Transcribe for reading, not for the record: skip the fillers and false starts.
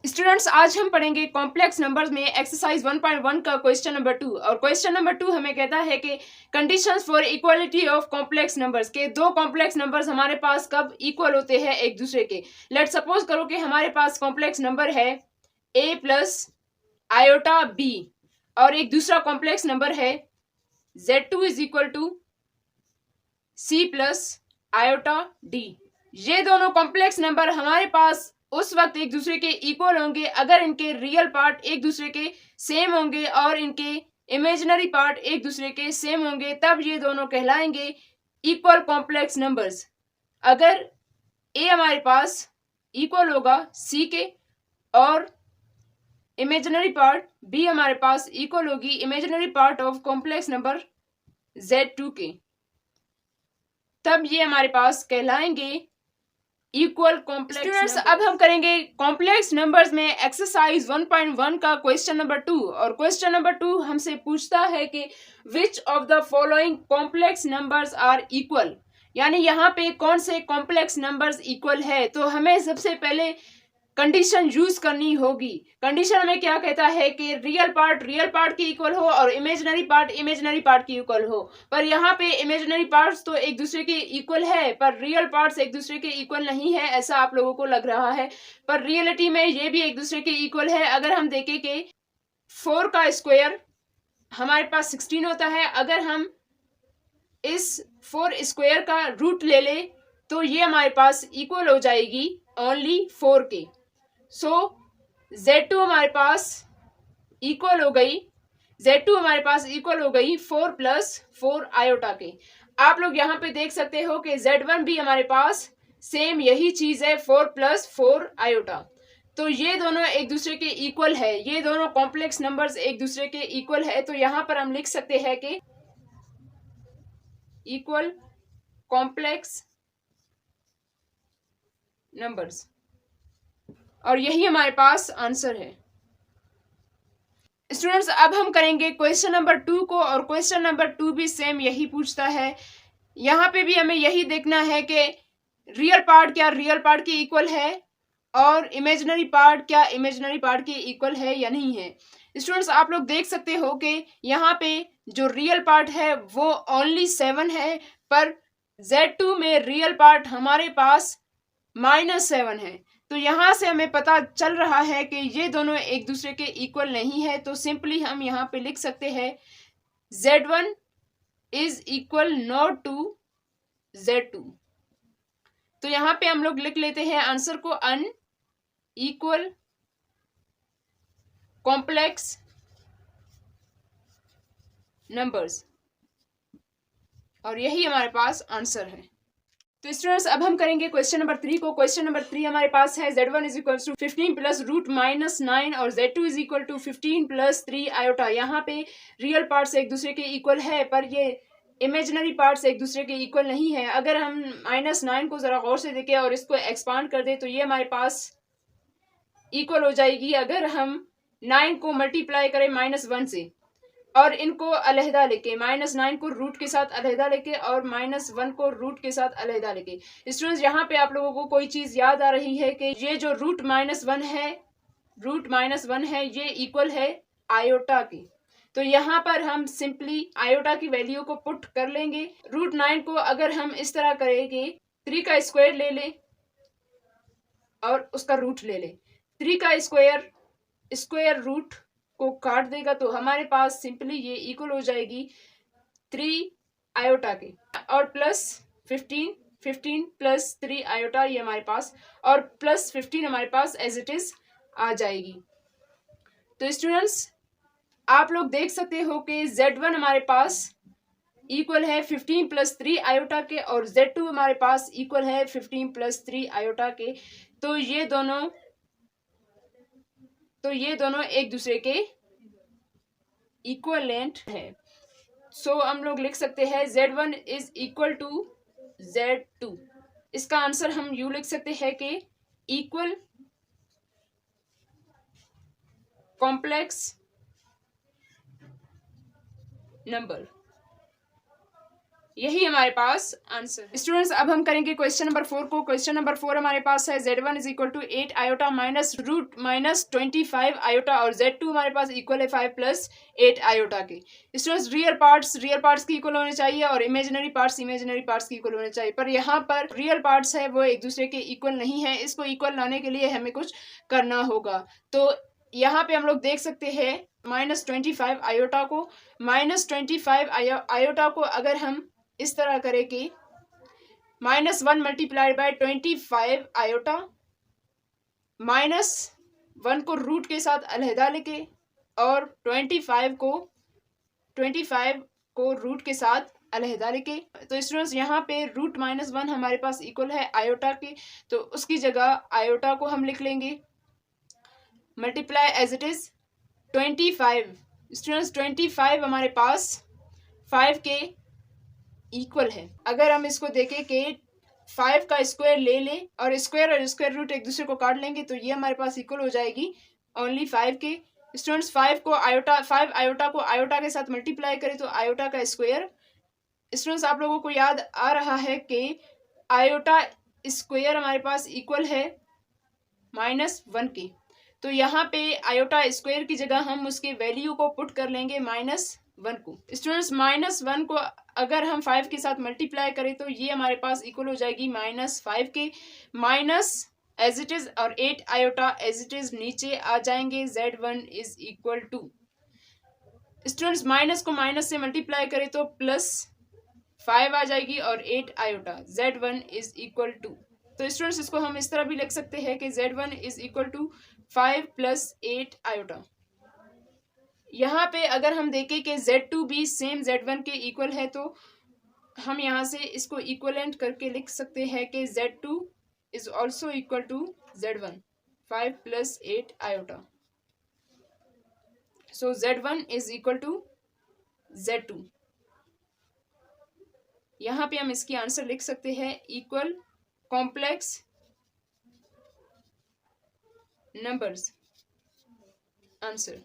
Students, आज हम पढ़ेंगे कॉम्प्लेक्स नंबर्स में एक्सरसाइज 1.1 का क्वेश्चन नंबर 2। और क्वेश्चन नंबर 2 हमें कहता है कि conditions for equality of complex numbers के दो कॉम्प्लेक्स नंबर्स हमारे पास कब इक्वल होते हैं एक दूसरे के। लेट सपोज करो कि हमारे पास कॉम्प्लेक्स नंबर है a प्लस आयोटा b और एक दूसरा कॉम्प्लेक्स नंबर है z2 is equal to c plus iota d। ये दोनों कॉम्प्लेक्स नंबर हमारे पास उस वक्त एक दूसरे के इक्वल होंगे अगर इनके रियल पार्ट एक दूसरे के सेम होंगे और इनके इमेजिनरी पार्ट एक दूसरे के सेम होंगे, तब ये दोनों कहलाएंगे इक्वल कॉम्प्लेक्स नंबर्स। अगर ए हमारे पास इक्वल होगा सी के और इमेजिनरी पार्ट बी हमारे पास इक्वल होगी imaginary part of complex number z2 के, तब ये हमारे पास कहलाएंगे इक्वल कॉम्प्लेक्स। स्टूडेंट्स, अब हम करेंगे कॉम्प्लेक्स नंबर्स में एक्सरसाइज 1.1 का क्वेश्चन नंबर 2। और क्वेश्चन नंबर 2 हमसे पूछता है कि which of the following complex numbers are equal, यानी यहाँ पे कौन से कॉम्प्लेक्स नंबर्स इक्वल है। तो हमें सबसे पहले कंडीशन यूज करनी होगी। कंडीशन हमें क्या कहता है कि रियल पार्ट के इक्वल हो और इमेजिनरी पार्ट के इक्वल हो। पर यहाँ पे इमेजिनरी पार्ट्स तो एक दूसरे के इक्वल है पर रियल पार्ट्स एक दूसरे के इक्वल नहीं है, ऐसा आप लोगों को लग रहा है, पर रियलिटी में ये भी एक दूसरे के इक्वल है। अगर हम देखें कि 4 का स्क्वायर हमारे पास 16 होता है, अगर हम इस 4 स्क्वायर का रूट ले ले तो ये हमारे पास इक्वल हो जाएगी ओनली 4 के। सो Z2 हमारे पास इक्वल हो गई Z2 4 प्लस 4 आयोटा के। आप लोग यहाँ पे देख सकते हो कि Z1 भी हमारे पास सेम यही चीज है 4 प्लस 4 आयोटा। तो ये दोनों एक दूसरे के इक्वल है, ये दोनों कॉम्प्लेक्स नंबर्स एक दूसरे के इक्वल है। तो यहाँ पर हम लिख सकते हैं कि इक्वल कॉम्प्लेक्स नंबर्स, और यही हमारे पास आंसर है। स्टूडेंट्स, अब हम करेंगे क्वेश्चन नंबर 2 को, और क्वेश्चन नंबर 2 भी सेम यही पूछता है। यहाँ पे भी हमें यही देखना है कि रियल पार्ट क्या रियल पार्ट के इक्वल है और इमेजिनरी पार्ट क्या इमेजिनरी पार्ट के इक्वल है या नहीं है। स्टूडेंट्स, आप लोग देख सकते हो कि यहाँ पे जो रियल पार्ट है वो ओनली 7 है, पर Z2 में रियल पार्ट हमारे पास -7 है। तो यहाँ से हमें पता चल रहा है कि ये दोनों एक दूसरे के इक्वल नहीं है। तो सिंपली हम यहाँ पे लिख सकते हैं Z1 is equal not to Z2। तो यहाँ पे हम लोग लिख लेते हैं आंसर को अन इक्वल कॉम्प्लेक्स नंबर्स, और यही हमारे पास आंसर है। तो स्टूडेंट्स, अब हम करेंगे क्वेश्चन नंबर 3 को। क्वेश्चन नंबर 3 हमारे पास है Z1 is equal to 15 plus root -9 और Z2 is equal to 15 plus 3 iota. यहाँ पे रियल पार्ट्स एक दूसरे के इक्वल है पर ये इमेजिनरी पार्ट्स एक दूसरे के इक्वल नहीं है। अगर हम -9 को जरा गौर से देखें और इसको एक्सपांड कर दे तो ये हमारे पास इक्वल हो जाएगी अगर हम 9 को मल्टीप्लाई करें -1 से और इनको अलहदा लेके -9 को रूट के साथ अलहदा लेके और -1 को रूट के साथ अलहदा लेके। स्टूडेंट्स, यहाँ पे आप लोगों को कोई चीज याद आ रही है कि ये जो रूट -1 है ये इक्वल है आयोटा की। तो यहाँ पर हम सिंपली आयोटा की वैल्यू को पुट कर लेंगे। √9 को अगर हम इस तरह करेंगे 3 का स्क्वायर ले ले और उसका रूट ले ले, 3 का स्क्वायर रूट को काट देगा तो हमारे पास सिंपली ये इक्वल हो जाएगी 3 आयोटा के, और प्लस 15 प्लस 3 आयोटा ये हमारे पास, और प्लस 15 हमारे पास एज इट इज आ जाएगी। तो स्टूडेंट्स, आप लोग देख सकते हो कि Z1 हमारे पास इक्वल है 15 प्लस 3 आयोटा के और Z2 हमारे पास इक्वल है 15 प्लस 3 आयोटा के। तो ये दोनों एक दूसरे के इक्वलेंट है। सो हम लोग लिख सकते हैं Z1 is equal to Z2। इसका आंसर हम यू लिख सकते हैं कि इक्वल कॉम्प्लेक्स नंबर, यही हमारे पास आंसर। स्टूडेंट्स अब हम करेंगे क्वेश्चन नंबर 4 को। क्वेश्चन नंबर 4 हमारे पास है Z1 is equal to 8 iota minus root minus 25 iota और Z2 हमारे पास इक्वल है 5 प्लस 8 आयोटा के। स्टूडेंट्स रियल पार्ट्स की इक्वल होने चाहिए और इमेजिनरी पार्ट्स की इक्वल होने चाहिए, पर यहाँ पर रियल पार्ट्स है वो एक दूसरे के इक्वल नहीं है। इसको इक्वल लाने के लिए हमें कुछ करना होगा। तो यहाँ पे हम लोग देख सकते हैं -25 आयोटा को, -25 आयोटा को अगर हम इस तरह करें कि -1 मल्टीप्लाइड बाय 25 आयोटा, -1 को रूट के साथ अलहदा लिखे और 25 को रूट के साथ अलहदा लिखे। तो स्टूडेंट्स यहाँ पे रूट -1 हमारे पास इक्वल है आयोटा के, तो उसकी जगह आयोटा को हम लिख लेंगे multiply as it is 25। Students 25 हमारे पास 5 के इक्वल है। अगर हम इसको देखें कि 5 का स्क्वायर ले लें और स्क्वायर रूट एक दूसरे को काट लेंगे तो ये हमारे पास इक्वल हो जाएगी ओनली 5 के। स्टूडेंट्स 5 आयोटा को आयोटा के साथ मल्टीप्लाई करें तो आयोटा का स्क्वायर। स्टूडेंट्स आप लोगों को याद आ रहा है कि आयोटा स्क्वायर हमारे पास इक्वल है -1 के, तो यहाँ पे आयोटा स्क्वायर की जगह हम उसके वैल्यू को पुट कर लेंगे -1 को। स्टूडेंट्स -1 को अगर हम 5 के साथ मल्टीप्लाई करें तो ये हमारे पास इक्वल हो जाएगी -5 के, माइनस एज इट इज और 8 आयोटा एज इट इज नीचे आ जाएंगे। Z1 is equal to, students minus को माइनस से मल्टीप्लाई करें तो +5 आ जाएगी और 8 iota. Z1 is equal to, तो स्टूडेंट्स इसको हम इस तरह भी लिख सकते हैं कि Z1 is equal to 5 + 8 iota. यहाँ पे अगर हम देखें कि Z2 भी सेम Z1 के इक्वल है तो हम यहाँ से इसको इक्वलेंट करके लिख सकते हैं कि Z2 is also equal to Z1 5 + 8 iota. So Z1 is equal to Z2। यहाँ पे हम इसकी आंसर लिख सकते हैं इक्वल कॉम्प्लेक्स नंबर्स आंसर।